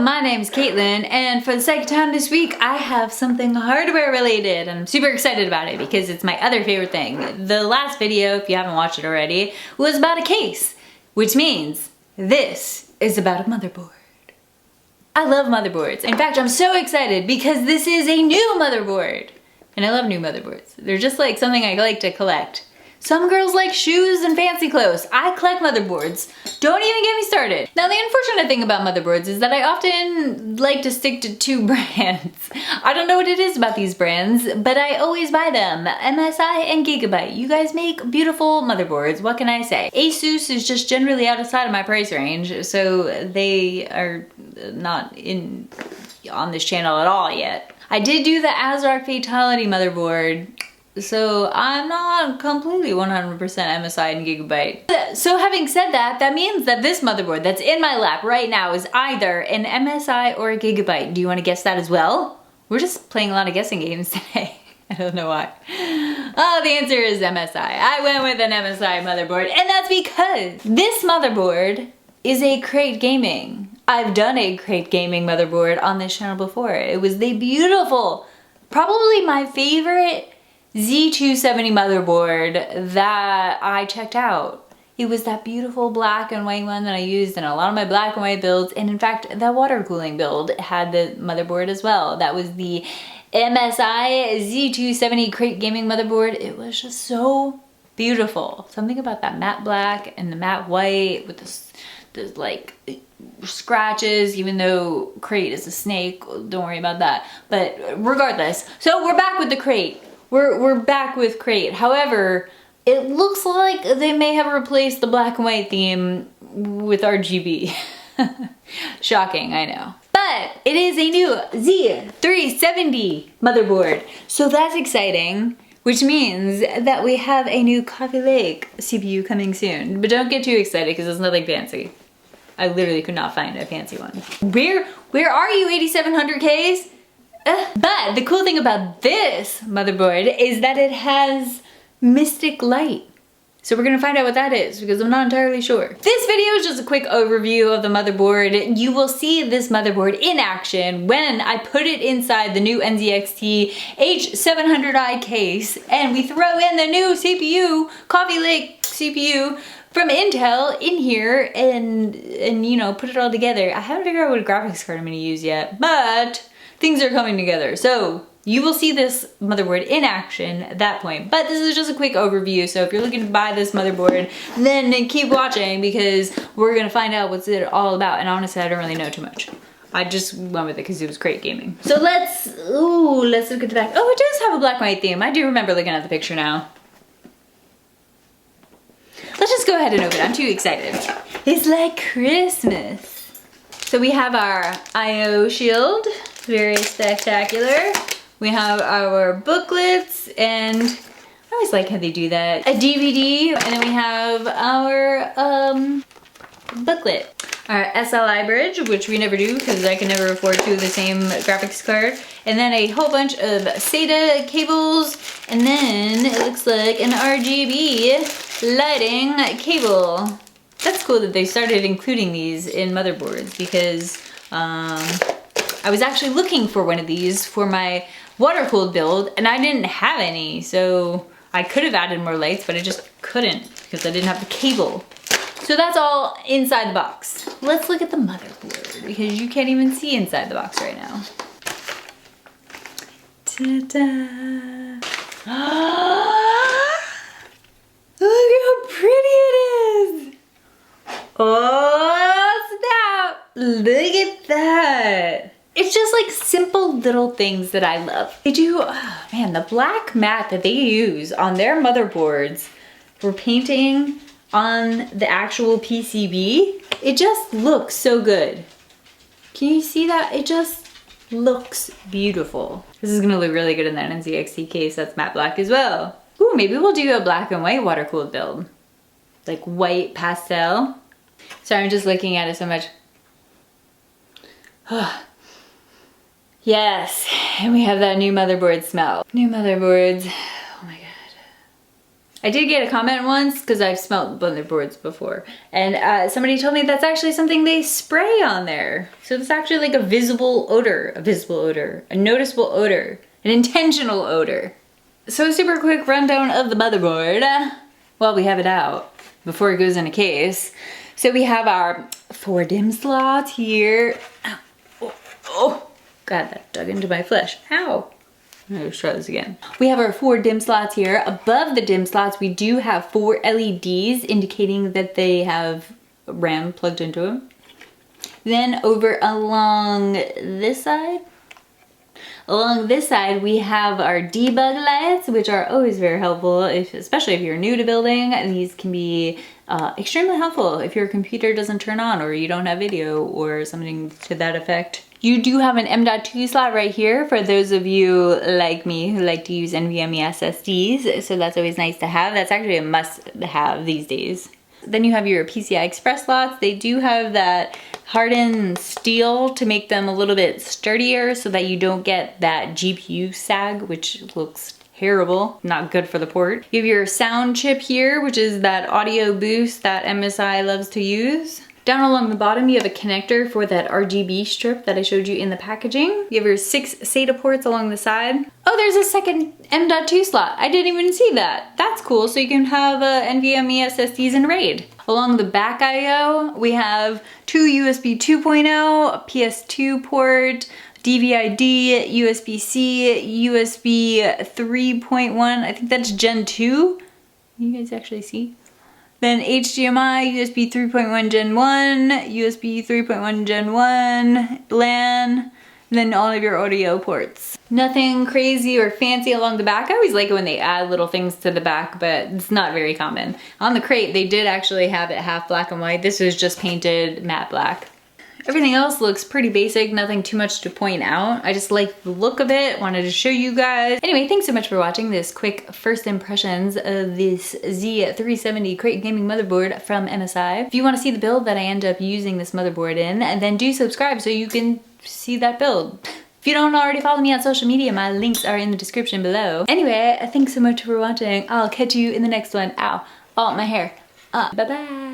my name's Caitlin, and for the second time this week, I have something hardware related, and I'm super excited about it because it's my other favorite thing. The last video, if you haven't watched it already, was about a case, which means this is about a motherboard. I love motherboards. In fact, I'm so excited because this is a new motherboard. And I love new motherboards. They're just like something I like to collect. Some girls like shoes and fancy clothes. I collect motherboards. Don't even get me started. Now, the unfortunate thing about motherboards is that I often like to stick to two brands. I don't know what it is about these brands, but I always buy them. MSI and Gigabyte. You guys make beautiful motherboards. What can I say? Asus is just generally outside of my price range, so they are not on this channel at all yet. I did do the ASRock Fatality motherboard, so I'm not completely 100% MSI and Gigabyte. So having said that, that means that this motherboard that's in my lap right now is either an MSI or a Gigabyte. Do you want to guess that as well? We're just playing a lot of guessing games today. I don't know why. Oh, the answer is MSI. I went with an MSI motherboard, and that's because this motherboard is a Krait Gaming. I've done a Krait Gaming motherboard on this channel before. It was the beautiful, probably my favorite Z370 motherboard that I checked out. It was that beautiful black and white one that I used in a lot of my black and white builds, and in fact that water cooling build had the motherboard as well. That was the MSI Z370 Krait Gaming motherboard. It was just so beautiful. Something about that matte black and the matte white with the like scratches, even though Krait is a snake, don't worry about that. But regardless, so we're back with the Krait. We're back with Krait. However, it looks like they may have replaced the black and white theme with RGB. Shocking, I know. But it is a new Z370 motherboard. So that's exciting, which means that we have a new Coffee Lake CPU coming soon. But don't get too excited because it's nothing fancy. I literally could not find a fancy one. Where are you 8700Ks? But the cool thing about this motherboard is that it has mystic light. So we're gonna find out what that is because I'm not entirely sure. This video is just a quick overview of the motherboard. You will see this motherboard in action when I put it inside the new NZXT H700i case and we throw in the new CPU, Coffee Lake CPU from Intel in here and you know, put it all together. I haven't figured out what graphics card I'm gonna use yet, but things are coming together. So you will see this motherboard in action at that point. But this is just a quick overview. So if you're looking to buy this motherboard, then keep watching because we're gonna find out what's it all about. And honestly, I don't really know too much. I just went with it because it was Krait Gaming. So let's look at the back. Oh, it does have a black and white theme. I do remember looking at the picture now. Let's just go ahead and open it. I'm too excited. It's like Christmas. So we have our I/O shield. Very spectacular. We have our booklets, and I always like how they do that. A DVD, and then we have our booklet. Our SLI bridge, which we never do because I can never afford two of the same graphics card. And then a whole bunch of SATA cables, and then it looks like an RGB lighting cable. That's cool that they started including these in motherboards because I was actually looking for one of these for my water-cooled build and I didn't have any, so I could have added more lights, but I just couldn't because I didn't have the cable. So that's all inside the box. Let's look at the motherboard because you can't even see inside the box right now. Ta-da! Look how pretty it is! Oh, snap! Look at that! It's just like simple little things that I love. They do, oh man, the black matte that they use on their motherboards for painting on the actual PCB, it just looks so good. Can you see that? It just looks beautiful. This is gonna look really good in that NZXT case that's matte black as well. Ooh, maybe we'll do a black and white water cooled build. Like white pastel. Sorry, I'm just looking at it so much. Yes, and we have that new motherboard smell. New motherboards, oh my God. I did get a comment once because I've smelled motherboards before, and somebody told me that's actually something they spray on there. So it's actually like a visible odor, a noticeable odor, an intentional odor. So a super quick rundown of the motherboard while we have it out before it goes in a case. So we have our 4 DIMM slots here. Oh, God, that dug into my flesh. Ow. Let's try this again. We have our 4 DIMM slots here. Above the DIMM slots, we do have 4 LEDs indicating that they have RAM plugged into them. Then over along this side, we have our debug lights, which are always very helpful, especially if you're new to building. These can be extremely helpful if your computer doesn't turn on or you don't have video or something to that effect. You do have an M.2 slot right here for those of you like me who like to use NVMe SSDs, so that's always nice to have. That's actually a must-have these days. Then you have your PCI Express slots. They do have that hardened steel to make them a little bit sturdier so that you don't get that GPU sag, which looks terrible, not good for the port. You have your sound chip here, which is that audio boost that MSI loves to use. Down along the bottom, you have a connector for that RGB strip that I showed you in the packaging. You have your 6 SATA ports along the side. Oh, there's a second M.2 slot. I didn't even see that. That's cool, so you can have NVMe SSDs in RAID. Along the back I.O., we have 2 USB 2.0, a PS2 port, DVI-D, USB-C, USB 3.1, I think that's Gen 2. You guys actually see? Then HDMI, USB 3.1 Gen 1, USB 3.1 Gen 1, LAN, then all of your audio ports. Nothing crazy or fancy along the back. I always like it when they add little things to the back, but it's not very common. On the Krait, they did actually have it half black and white. This was just painted matte black. Everything else looks pretty basic, nothing too much to point out. I just like the look of it, wanted to show you guys. Anyway, thanks so much for watching this quick first impressions of this Z370 Krait Gaming motherboard from MSI. If you want to see the build that I end up using this motherboard in, then do subscribe so you can see that build. If you don't already follow me on social media, my links are in the description below. Anyway, thanks so much for watching. I'll catch you in the next one. Ow, oh, my hair. Bye-bye.